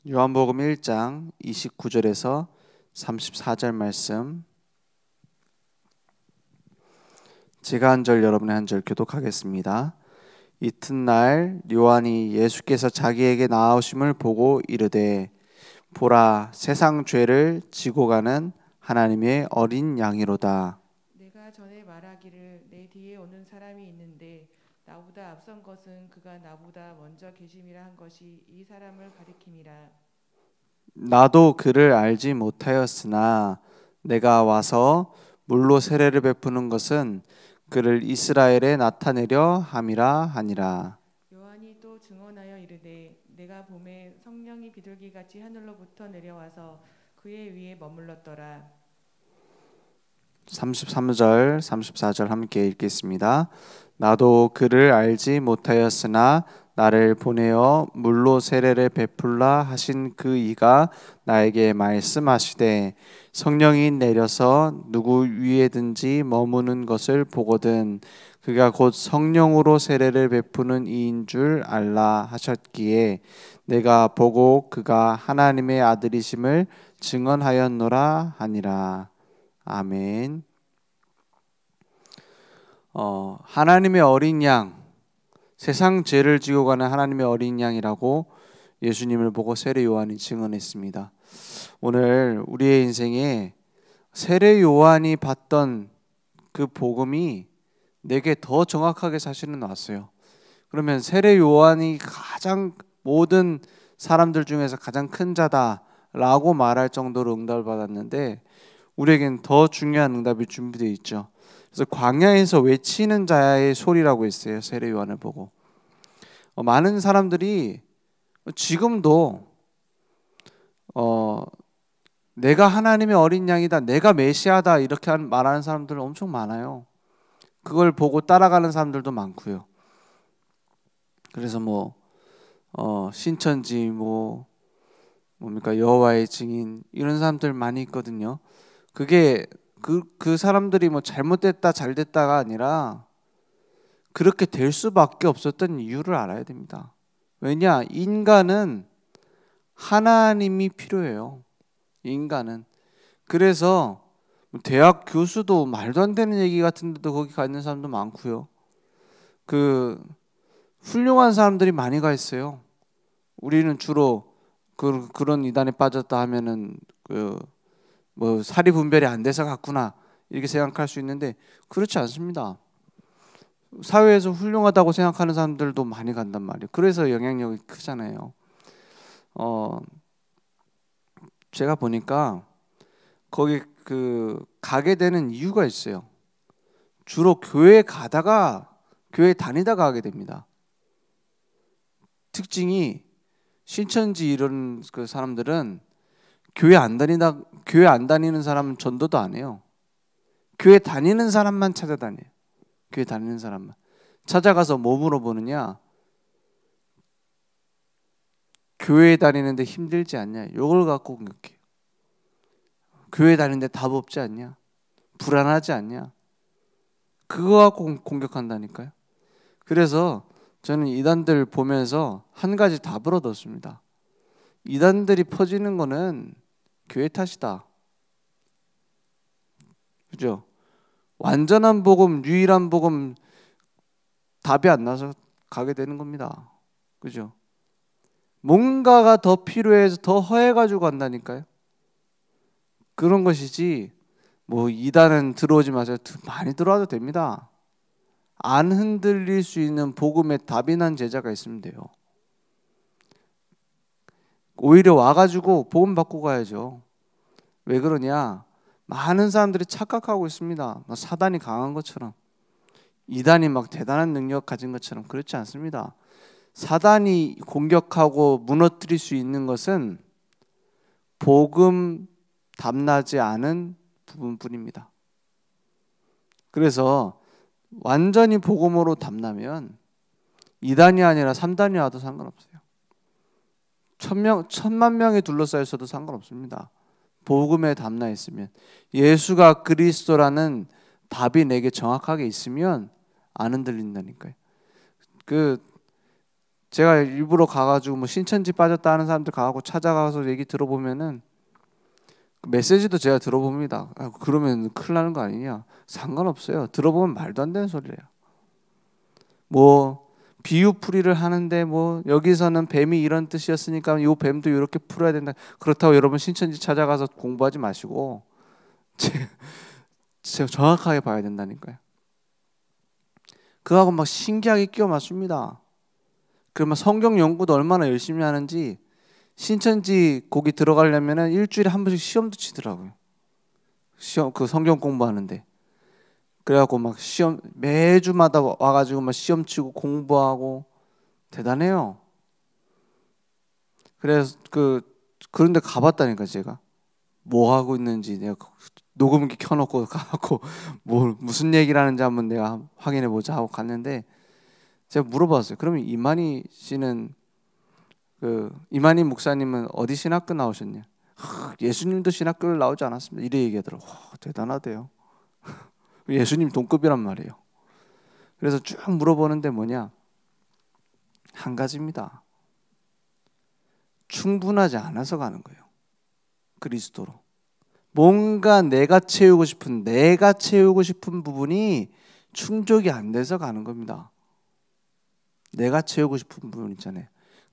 요한복음 1장 29절에서 34절 말씀, 제가 한 절 여러분의 한 절 교독하겠습니다. 이튿날 요한이 예수께서 자기에게 나아오심을 보고 이르되 보라, 세상 죄를 지고 가는 하나님의 어린 양이로다. 내가 전에 말하기를 내 뒤에 오는 사람이 있는데 나보다 앞선 것은 그가 나보다 먼저 계심이라 한 것이 이 사람을 가리킴이라. 나도 그를 알지 못하였으나 내가 와서 물로 세례를 베푸는 것은 그를 이스라엘에 나타내려 함이라 하니라. 요한이 또 증언하여 이르되 내가 봄에 성령이 비둘기같이 하늘로부터 내려와서 그의 위에 머물렀더라. 33절, 34절 함께 읽겠습니다. 나도 그를 알지 못하였으나 나를 보내어 물로 세례를 베풀라 하신 그 이가 나에게 말씀하시되 성령이 내려서 누구 위에든지 머무는 것을 보거든 그가 곧 성령으로 세례를 베푸는 이인 줄 알라 하셨기에 내가 보고 그가 하나님의 아들이심을 증언하였노라 하니라. 아멘. 하나님의 어린 양, 세상 죄를 지고 가는 하나님의 어린 양이라고 예수님을 보고 세례 요한이 증언했습니다. 오늘 우리의 인생에 세례 요한이 봤던 그 복음이 내게 더 정확하게 사실은 왔어요. 그러면 세례 요한이 가장 모든 사람들 중에서 가장 큰 자다라고 말할 정도로 응답을 받았는데 우리에겐 더 중요한 응답이 준비되어 있죠. 그래서 광야에서 외치는 자의 소리라고 했어요. 세례 요한을 보고 많은 사람들이 지금도 내가 하나님의 어린 양이다, 내가 메시아다 이렇게 말하는 사람들 엄청 많아요. 그걸 보고 따라가는 사람들도 많고요. 그래서 신천지 뭡니까 여호와의 증인 이런 사람들 많이 있거든요. 그게 그 사람들이 잘못됐다 잘됐다가 아니라 그렇게 될 수밖에 없었던 이유를 알아야 됩니다. 왜냐? 인간은 하나님이 필요해요. 인간은. 그래서 대학 교수도 말도 안 되는 얘기 같은데도 거기 가 있는 사람도 많고요. 훌륭한 사람들이 많이 가 있어요. 우리는 주로 그런 이단에 빠졌다 하면은 사리 분별이 안 돼서 갔구나 이렇게 생각할 수 있는데 그렇지 않습니다. 사회에서 훌륭하다고 생각하는 사람들도 많이 간단 말이에요. 그래서 영향력이 크잖아요. 제가 보니까 거기 가게 되는 이유가 있어요. 주로 교회 다니다가 하게 됩니다. 특징이 신천지 이런 그 사람들은 교회 안 다니는 사람은 전도도 안 해요. 교회 다니는 사람만 찾아다녀요. 교회 다니는 사람만 찾아가서 뭐 물어보느냐? 교회 다니는데 힘들지 않냐? 이걸 갖고 공격해요. 교회 다니는데 답 없지 않냐? 불안하지 않냐? 그거 갖고 공격한다니까요. 그래서 저는 이단들 보면서 한 가지 답을 얻었습니다. 이단들이 퍼지는 거는 교회 탓이다. 그죠? 완전한 복음, 유일한 복음 답이 안 나서 가게 되는 겁니다. 그죠? 뭔가가 더 필요해서 더 허해가지고 간다니까요. 그런 것이지 이단은 들어오지 마세요. 많이 들어와도 됩니다. 안 흔들릴 수 있는 복음의 답이 난 제자가 있으면 돼요. 오히려 와가지고 복음 받고 가야죠. 왜 그러냐? 많은 사람들이 착각하고 있습니다. 사단이 강한 것처럼, 이단이 대단한 능력 가진 것처럼. 그렇지 않습니다. 사단이 공격하고 무너뜨릴 수 있는 것은 복음 답나지 않은 부분뿐입니다. 그래서 완전히 복음으로 답나면 2단이 아니라 3단이 와도 상관없어요. 1,000만 명이 둘러싸여 있어도 상관없습니다. 복음에 담나 있으면, 예수가 그리스도라는 답이 내게 정확하게 있으면 안 흔들린다니까요. 제가 일부러 가가지고 뭐 신천지 빠졌다 하는 사람들 가고 찾아가서 얘기 들어보면은 메시지도 제가 들어봅니다. 그러면 큰일 나는 거 아니냐? 상관없어요. 들어보면 말도 안 되는 소리래요. 뭐 비유풀이를 하는데 뭐 여기서는 뱀이 이런 뜻이었으니까 요 뱀도 이렇게 풀어야 된다. 그렇다고 여러분 신천지 찾아가서 공부하지 마시고 제가 정확하게 봐야 된다니까요. 그하고 막 신기하게 끼워 맞춥니다. 그러면 성경 연구도 얼마나 열심히 하는지 신천지 거기 들어가려면은 일주일에 한 번씩 시험도 치더라고요. 시험 그 성경 공부하는데. 그래갖고 막 시험 매주마다 와가지고 막 시험 치고 공부하고 대단해요. 그래서 그런데 가봤다니까 제가 뭐 하고 있는지 내가 녹음기 켜놓고 가갖고 뭘 무슨 얘기를 하는지 한번 내가 확인해 보자 하고 갔는데 제가 물어봤어요. 그러면 이만희 씨는 이만희 목사님은 어디 신학교 나오셨냐? 예수님도 신학교를 나오지 않았습니다. 이래 얘기하더라고. 대단하대요. 예수님 동급이란 말이에요. 그래서 쭉 물어보는데 뭐냐? 한 가지입니다. 충분하지 않아서 가는 거예요. 그리스도로. 뭔가 내가 채우고 싶은 부분이 충족이 안 돼서 가는 겁니다. 내가 채우고 싶은 부분 있잖아요.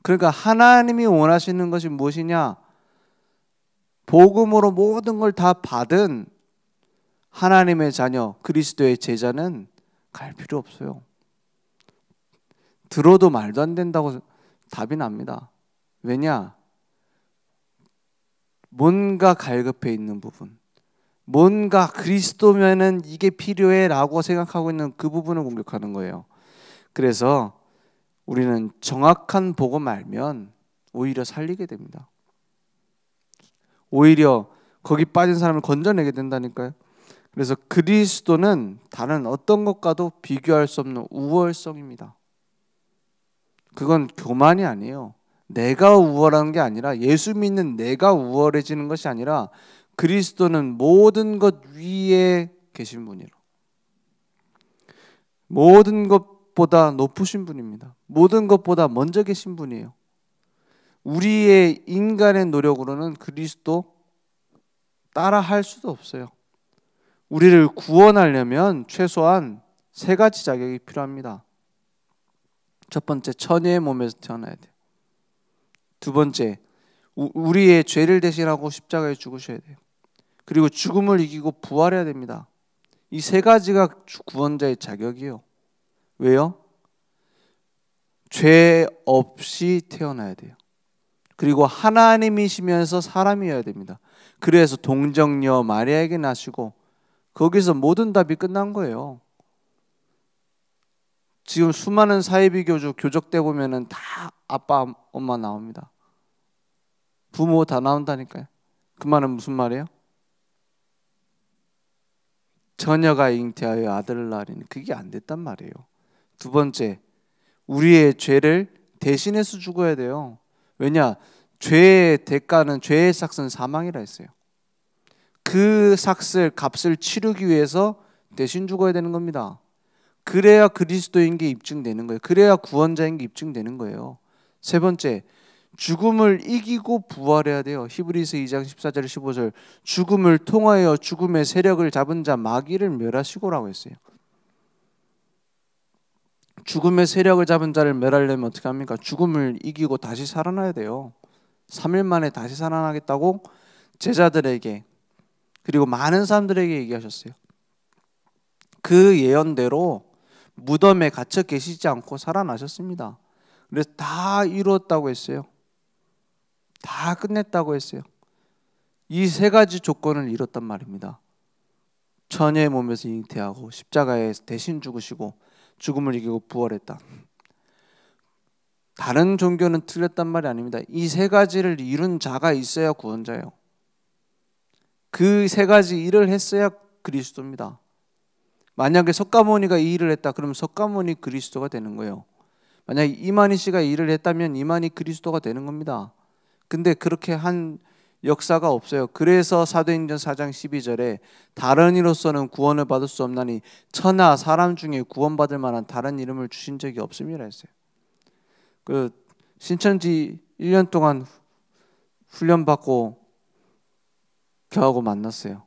그러니까 하나님이 원하시는 것이 무엇이냐? 복음으로 모든 걸 다 받은 하나님의 자녀, 그리스도의 제자는 갈 필요 없어요. 들어도 말도 안 된다고 답이 납니다. 왜냐? 뭔가 갈급해 있는 부분, 뭔가 그리스도면은 이게 필요해 라고 생각하고 있는 그 부분을 공격하는 거예요. 그래서 우리는 정확한 복음 알면 오히려 살리게 됩니다. 오히려 거기 빠진 사람을 건져내게 된다니까요. 그래서 그리스도는 다른 어떤 것과도 비교할 수 없는 우월성입니다. 그건 교만이 아니에요. 내가 우월한 게 아니라 예수 믿는 내가 우월해지는 것이 아니라 그리스도는 모든 것 위에 계신 분이로 모든 것보다 높으신 분입니다. 모든 것보다 먼저 계신 분이에요. 우리의 인간의 노력으로는 그리스도 따라 할 수도 없어요. 우리를 구원하려면 최소한 세 가지 자격이 필요합니다. 첫 번째, 처녀의 몸에서 태어나야 돼요. 두 번째, 우리의 죄를 대신하고 십자가에 죽으셔야 돼요. 그리고 죽음을 이기고 부활해야 됩니다. 이 세 가지가 구원자의 자격이에요. 왜요? 죄 없이 태어나야 돼요. 그리고 하나님이시면서 사람이어야 됩니다. 그래서 동정녀 마리아에게 나시고 거기서 모든 답이 끝난 거예요. 지금 수많은 사이비 교족대 보면은 다 아빠, 엄마 나옵니다. 부모 다 나온다니까요. 그 말은 무슨 말이에요? 처녀가 잉태하여 아들을 낳으리니 그게 안 됐단 말이에요. 두 번째, 우리의 죄를 대신해서 죽어야 돼요. 왜냐? 죄의 대가는 죄의 삭은 사망이라 했어요. 그 삭을 값을 치르기 위해서 대신 죽어야 되는 겁니다. 그래야 그리스도인 게 입증되는 거예요. 그래야 구원자인 게 입증되는 거예요. 세 번째, 죽음을 이기고 부활해야 돼요. 히브리서 2장 14절 15절 죽음을 통하여 죽음의 세력을 잡은 자 마귀를 멸하시고라고 했어요. 죽음의 세력을 잡은 자를 멸하려면 어떻게 합니까? 죽음을 이기고 다시 살아나야 돼요. 3일 만에 다시 살아나겠다고 제자들에게 그리고 많은 사람들에게 얘기하셨어요. 그 예언대로 무덤에 갇혀 계시지 않고 살아나셨습니다. 그래서 다 이루었다고 했어요. 다 끝냈다고 했어요. 이 세 가지 조건을 이뤘단 말입니다. 처녀의 몸에서 잉태하고 십자가에 대신 죽으시고 죽음을 이기고 부활했다. 다른 종교는 틀렸단 말이 아닙니다. 이 세 가지를 이룬 자가 있어야 구원자예요. 그 세 가지 일을 했어야 그리스도입니다. 만약에 석가모니가 이 일을 했다 그러면 석가모니 그리스도가 되는 거예요. 만약에 이만희 씨가 이 일을 했다면 이만희 그리스도가 되는 겁니다. 근데 그렇게 한 역사가 없어요. 그래서 사도행전 4장 12절에 다른 이로서는 구원을 받을 수 없나니 천하 사람 중에 구원받을 만한 다른 이름을 주신 적이 없음이라 했어요. 그 신천지 1년 동안 훈련 받고 저하고 만났어요.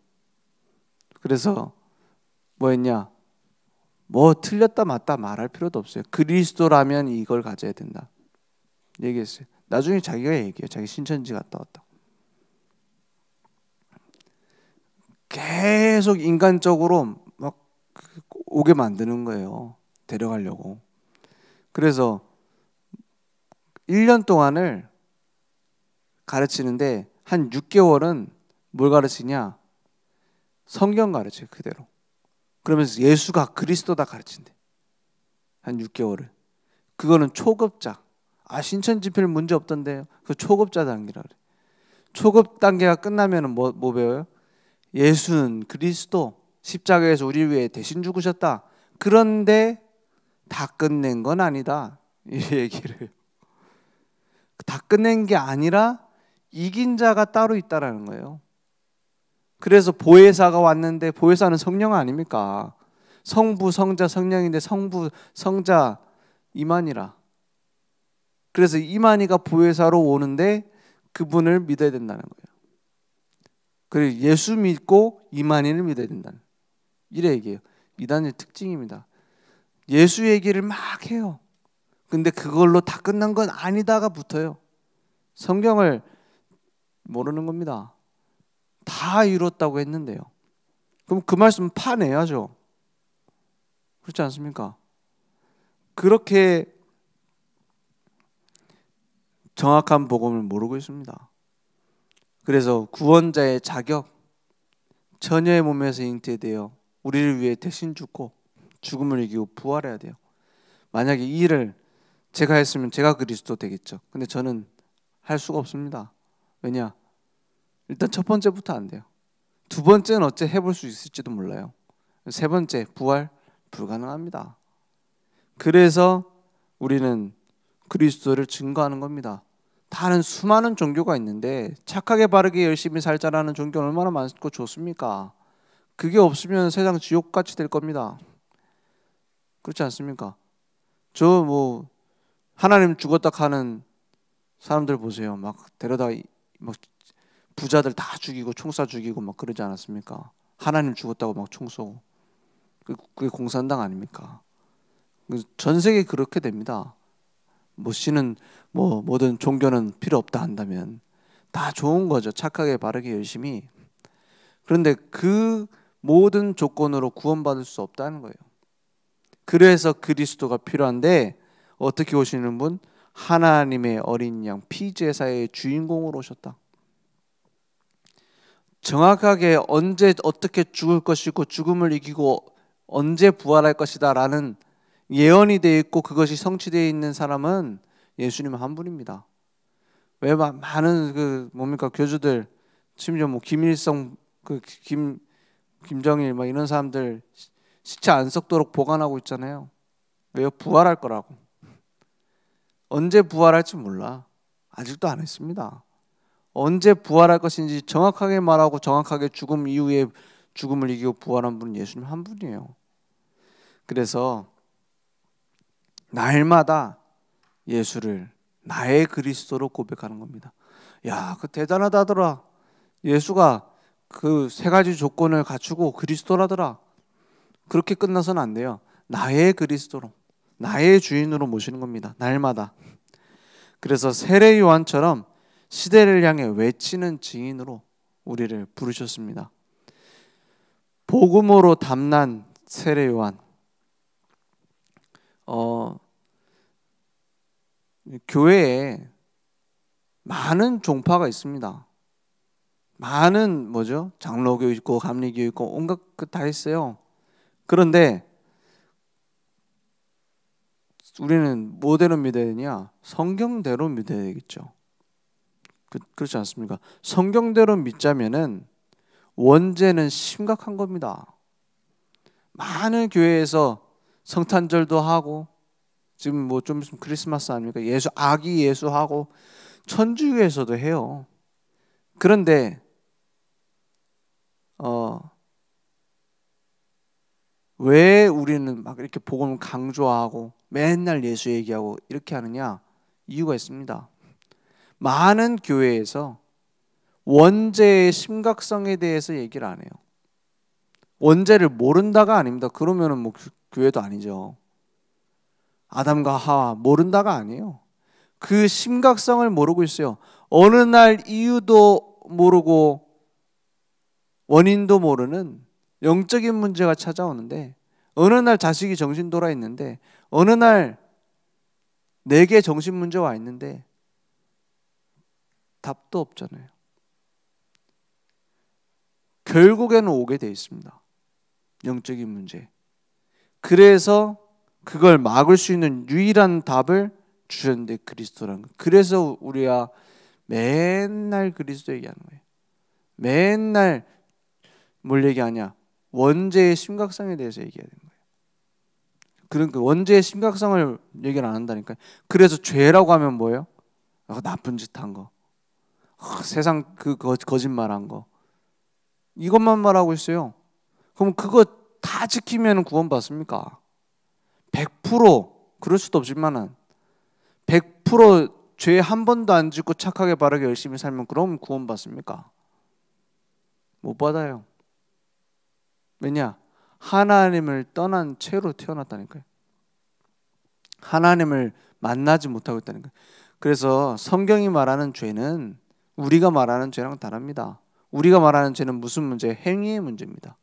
그래서 뭐 했냐? 뭐 틀렸다 맞다 말할 필요도 없어요. 그리스도라면 이걸 가져야 된다 얘기했어요. 나중에 자기가 얘기해요. 자기 신천지 갔다 왔다. 계속 인간적으로 막 오게 만드는 거예요. 데려가려고. 그래서 1년 동안을 가르치는데 한 6개월은 뭘 가르치냐? 성경 가르쳐요. 그대로. 그러면서 예수가 그리스도다 가르친대. 한 6개월을. 그거는 초급자. 신천지필 문제 없던데요. 그 초급자 단계라 그래. 초급 단계가 끝나면은 뭐 배워요? 예수는 그리스도, 십자가에서 우리 위해 대신 죽으셨다. 그런데 다 끝낸 건 아니다. 이 얘기를. 다 끝낸 게 아니라 이긴 자가 따로 있다라는 거예요. 그래서 보혜사가 왔는데 보혜사는 성령 아닙니까? 성부, 성자, 성령인데 성부, 성자 이만희라. 그래서 이만희가 보혜사로 오는데 그분을 믿어야 된다는 거예요. 그리고 예수 믿고 이만희를 믿어야 된다는, 이래 얘기해요. 이단의 특징입니다. 예수 얘기를 막 해요. 근데 그걸로 다 끝난 건 아니다가 붙어요. 성경을 모르는 겁니다. 다 이뤘다고 했는데요. 그럼 그 말씀 파내야죠. 그렇지 않습니까? 그렇게 정확한 복음을 모르고 있습니다. 그래서 구원자의 자격, 처녀의 몸에서 잉태되어 우리를 위해 대신 죽고 죽음을 이기고 부활해야 돼요. 만약에 이 일을 제가 했으면 제가 그리스도 되겠죠. 근데 저는 할 수가 없습니다. 왜냐? 일단 첫 번째부터 안 돼요. 두 번째는 어째 해볼 수 있을지도 몰라요. 세 번째, 부활 불가능합니다. 그래서 우리는 그리스도를 증거하는 겁니다. 다른 수많은 종교가 있는데 착하게 바르게 열심히 살자라는 종교는 얼마나 많고 좋습니까? 그게 없으면 세상 지옥같이 될 겁니다. 그렇지 않습니까? 저 뭐 하나님 죽었다 하는 사람들 보세요. 막 데려다 막 부자들 다 죽이고 총 쏴 죽이고 막 그러지 않았습니까? 하나님 죽었다고 막 총 쏘고. 그게 공산당 아닙니까? 전 세계 그렇게 됩니다. 뭐 씨는 뭐 모든 종교는 필요 없다 한다면 다 좋은 거죠. 착하게 바르게 열심히. 그런데 그 모든 조건으로 구원받을 수 없다는 거예요. 그래서 그리스도가 필요한데 어떻게 오시는 분? 하나님의 어린 양 피제사의 주인공으로 오셨다. 정확하게 언제 어떻게 죽을 것이고 죽음을 이기고 언제 부활할 것이다 라는 예언이 되어 있고 그것이 성취되어 있는 사람은 예수님 한 분입니다. 왜 많은 그 뭡니까 교주들, 심지어 뭐 김일성, 김정일 막 이런 사람들 시체 안 썩도록 보관하고 있잖아요. 왜요? 부활할 거라고. 언제 부활할지 몰라. 아직도 안 했습니다. 언제 부활할 것인지 정확하게 말하고 정확하게 죽음 이후에 죽음을 이기고 부활한 분은 예수님 한 분이에요. 그래서 날마다 예수를 나의 그리스도로 고백하는 겁니다. 야, 그 대단하다더라. 예수가 그 세 가지 조건을 갖추고 그리스도라더라. 그렇게 끝나서는 안 돼요. 나의 그리스도로, 나의 주인으로 모시는 겁니다. 날마다. 그래서 세례 요한처럼 시대를 향해 외치는 증인으로 우리를 부르셨습니다. 복음으로 담난 세례 요한. 교회에 많은 종파가 있습니다. 많은 뭐죠? 장로교 있고 감리교 있고 온갖 그 다 있어요. 그런데 우리는 뭐대로 믿어야 되냐? 성경대로 믿어야 되겠죠. 그렇지 않습니까? 성경대로 믿자면은 원죄는 심각한 겁니다. 많은 교회에서 성탄절도 하고 지금 뭐 좀 있으면 크리스마스 아닙니까? 아기 예수하고 천주교에서도 해요. 그런데 왜 우리는 막 이렇게 복음을 강조하고 맨날 예수 얘기하고 이렇게 하느냐? 이유가 있습니다. 많은 교회에서 원죄의 심각성에 대해서 얘기를 안 해요. 원죄를 모른다가 아닙니다. 그러면은 뭐 교회도 아니죠. 아담과 하와 모른다가 아니에요. 그 심각성을 모르고 있어요. 어느 날 이유도 모르고 원인도 모르는 영적인 문제가 찾아오는데, 어느 날 자식이 정신 돌아 있는데, 어느 날 내게 정신 문제가 와 있는데 답도 없잖아요. 결국에는 오게 돼 있습니다. 영적인 문제. 그래서 그걸 막을 수 있는 유일한 답을 주셨는데 그리스도라는 거예요. 그래서 우리가 맨날 그리스도 얘기하는 거예요. 맨날 뭘 얘기하냐? 원죄의 심각성에 대해서 얘기해야 되는 거예요. 그러니까 원죄의 심각성을 얘기를 안 한다니까요. 그래서 죄라고 하면 뭐예요? 나쁜 짓 한 거, 세상 그 거짓말한 거, 이것만 말하고 있어요. 그럼 그거 다 지키면 구원받습니까? 100% 그럴 수도 없지만은 100% 죄 한 번도 안 짓고 착하게 바르게 열심히 살면 그럼 구원받습니까? 못 받아요. 왜냐? 하나님을 떠난 채로 태어났다니까요. 하나님을 만나지 못하고 있다니까요. 그래서 성경이 말하는 죄는 우리가 말하는 죄랑 다릅니다. 우리가 말하는 죄는 무슨 문제? 행위의 문제입니다.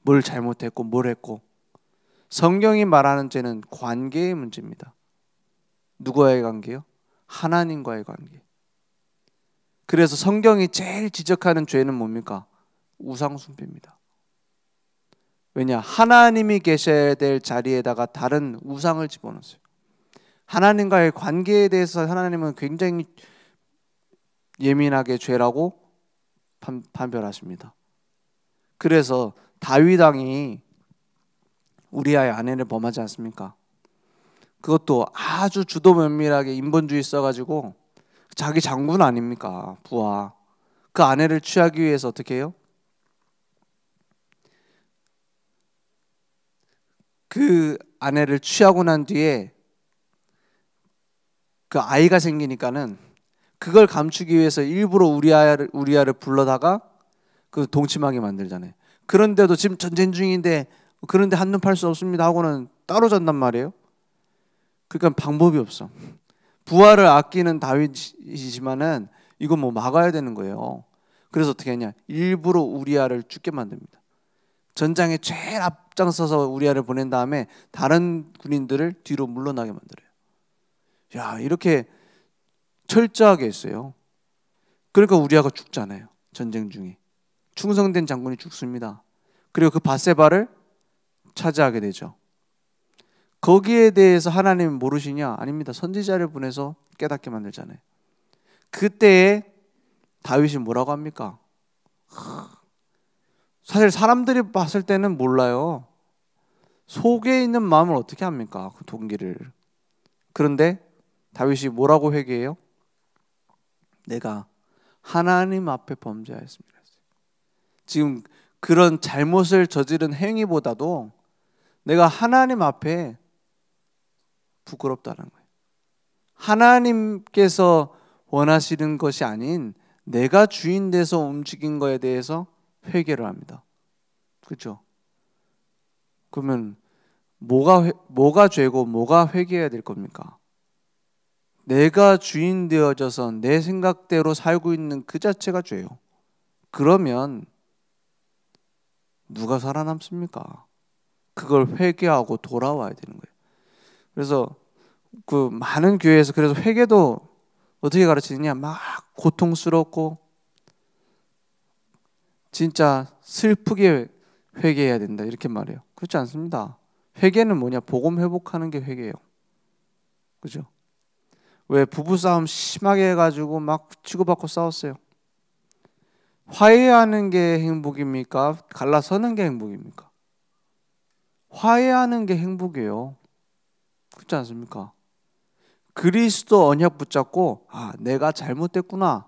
뭘 잘못했고 뭘 했고. 성경이 말하는 죄는 관계의 문제입니다. 누구와의 관계요? 하나님과의 관계. 그래서 성경이 제일 지적하는 죄는 뭡니까? 우상숭배입니다. 왜냐? 하나님이 계셔야 될 자리에다가 다른 우상을 집어넣었어요. 하나님과의 관계에 대해서 하나님은 굉장히 예민하게 죄라고 판별하십니다. 그래서 다윗 왕이 우리아의 아내를 범하지 않습니까? 그것도 아주 주도 면밀하게 인본주의 써가지고 자기 장군 아닙니까? 부하. 그 아내를 취하기 위해서 어떻게 해요? 그 아내를 취하고 난 뒤에 그 아이가 생기니까는 그걸 감추기 위해서 일부러 우리아를 불러다가 그 동침하게 만들잖아요. 그런데도 지금 전쟁 중인데 그런데 한눈 팔 수 없습니다 하고는 따로 잔단 말이에요. 그러니까 방법이 없어. 부하를 아끼는 다윗이지만은 이거 뭐 막아야 되는 거예요. 그래서 어떻게 했냐? 일부러 우리아를 죽게 만듭니다. 전장에 제일 앞장서서 우리아를 보낸 다음에 다른 군인들을 뒤로 물러나게 만들어요. 야, 이렇게 철저하게 했어요. 그러니까 우리아가 죽잖아요. 전쟁 중에. 충성된 장군이 죽습니다. 그리고 그 밧세바를 차지하게 되죠. 거기에 대해서 하나님은 모르시냐? 아닙니다. 선지자를 보내서 깨닫게 만들잖아요. 그때에 다윗이 뭐라고 합니까? 사실 사람들이 봤을 때는 몰라요. 속에 있는 마음을 어떻게 합니까? 그 동기를. 그런데 다윗이 뭐라고 회개해요? 내가 하나님 앞에 범죄하였습니다. 지금 그런 잘못을 저지른 행위보다도 내가 하나님 앞에 부끄럽다는 거예요. 하나님께서 원하시는 것이 아닌 내가 주인 돼서 움직인 거에 대해서 회개를 합니다. 그렇죠? 그러면 뭐가 죄고 뭐가 회개해야 될 겁니까? 내가 주인 되어져서 내 생각대로 살고 있는 그 자체가 죄요. 그러면 누가 살아남습니까? 그걸 회개하고 돌아와야 되는 거예요. 그래서 그 많은 교회에서 그래서 회개도 어떻게 가르치느냐? 막 고통스럽고 진짜 슬프게 회개해야 된다 이렇게 말해요. 그렇지 않습니다. 회개는 뭐냐? 복음 회복하는 게 회개예요. 그죠? 왜 부부싸움 심하게 해가지고 막 치고받고 싸웠어요. 화해하는 게 행복입니까? 갈라서는 게 행복입니까? 화해하는 게 행복이에요. 그렇지 않습니까? 그리스도 언약 붙잡고 내가 잘못됐구나.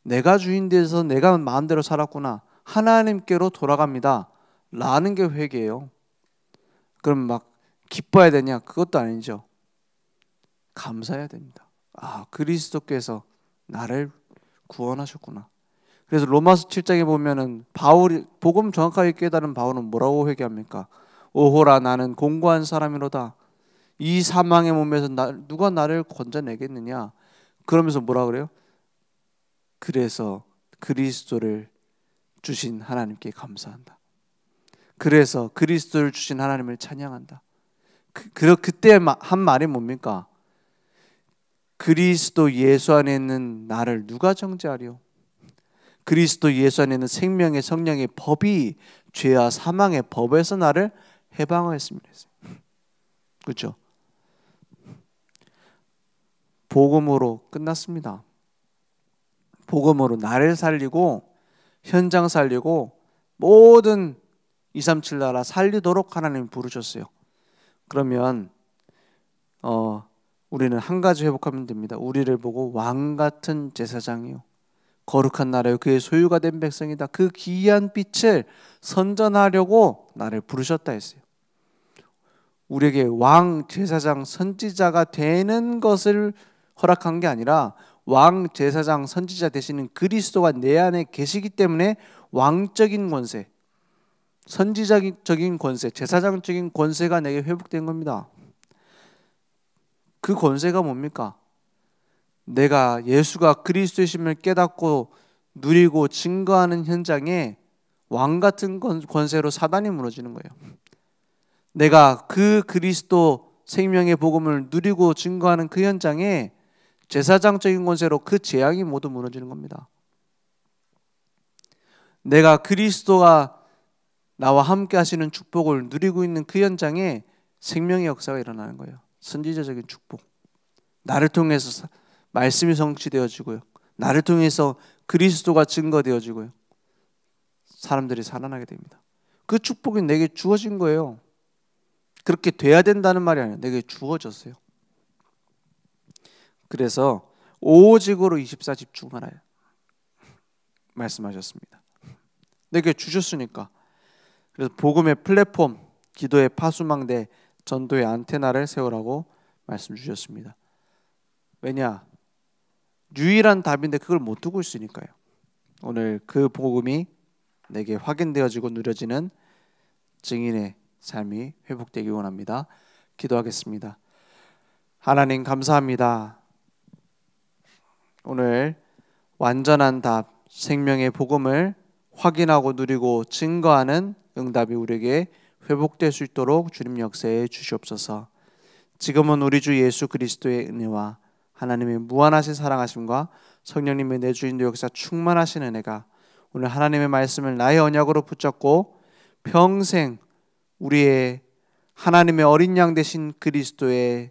내가 주인 돼서 내가 마음대로 살았구나. 하나님께로 돌아갑니다. 라는 게 회개예요. 그럼 막 기뻐야 되냐? 그것도 아니죠. 감사해야 됩니다. 아, 그리스도께서 나를 구원하셨구나. 그래서 로마서 7장에 보면은 바울이 복음 정확하게 깨달은 바울은 뭐라고 회개합니까? 오호라 나는 공고한 사람이로다. 이 사망의 몸에서 누가 나를 건져내겠느냐? 그러면서 뭐라 그래요? 그래서 그리스도를 주신 하나님께 감사한다. 그래서 그리스도를 주신 하나님을 찬양한다. 그때 한 말이 뭡니까? 그리스도 예수 안에 있는 나를 누가 정죄하리요? 그리스도 예수 안에 있는 생명의 성령의 법이 죄와 사망의 법에서 나를 해방하였습니다. 그렇죠? 복음으로 끝났습니다. 복음으로 나를 살리고 현장 살리고 모든 237 나라 살리도록 하나님이 부르셨어요. 그러면 우리는 한 가지 회복하면 됩니다. 우리를 보고 왕 같은 제사장이요 거룩한 나라요 그의 소유가 된 백성이다. 그 기이한 빛을 선전하려고 나를 부르셨다 했어요. 우리에게 왕, 제사장, 선지자가 되는 것을 허락한 게 아니라 왕, 제사장, 선지자 되시는 그리스도가 내 안에 계시기 때문에 왕적인 권세, 선지자적인 권세, 제사장적인 권세가 내게 회복된 겁니다. 그 권세가 뭡니까? 내가 예수가 그리스도이심을 깨닫고 누리고 증거하는 현장에 왕 같은 권세로 사단이 무너지는 거예요. 내가 그 그리스도 생명의 복음을 누리고 증거하는 그 현장에 제사장적인 권세로 그 재앙이 모두 무너지는 겁니다. 내가 그리스도가 나와 함께 하시는 축복을 누리고 있는 그 현장에 생명의 역사가 일어나는 거예요. 선지자적인 축복. 나를 통해서 말씀이 성취되어지고요. 나를 통해서 그리스도가 증거되어지고요. 사람들이 살아나게 됩니다. 그 축복이 내게 주어진 거예요. 그렇게 돼야 된다는 말이 아니에요. 내게 주어졌어요. 그래서 오직으로 24 집중하라 말씀하셨습니다. 내게 주셨으니까. 그래서 복음의 플랫폼, 기도의 파수망대, 전도의 안테나를 세우라고 말씀 주셨습니다. 왜냐? 유일한 답인데 그걸 못 두고 있으니까요. 오늘 그 복음이 내게 확인되어지고 누려지는 증인의 삶이 회복되기 원합니다. 기도하겠습니다. 하나님 감사합니다. 오늘 완전한 답, 생명의 복음을 확인하고 누리고 증거하는 응답이 우리에게 회복될 수 있도록 주님 역사해 주시옵소서. 지금은 우리 주 예수 그리스도의 은혜와 하나님의 무한하신 사랑하심과 성령님의 내주인도 역사 충만하신 은혜가 오늘 하나님의 말씀을 나의 언약으로 붙잡고 평생 우리의 하나님의 어린 양 되신 그리스도의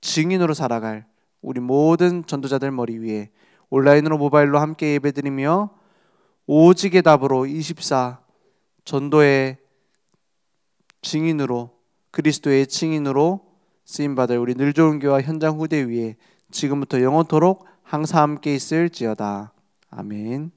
증인으로 살아갈 우리 모든 전도자들 머리 위에 온라인으로 모바일로 함께 예배드리며 오직의 답으로 24 전도의 증인으로 그리스도의 증인으로 쓰임받을 우리 늘 좋은 교와 현장 후대 위에 지금부터 영원토록 항상 함께 있을지어다. 아멘.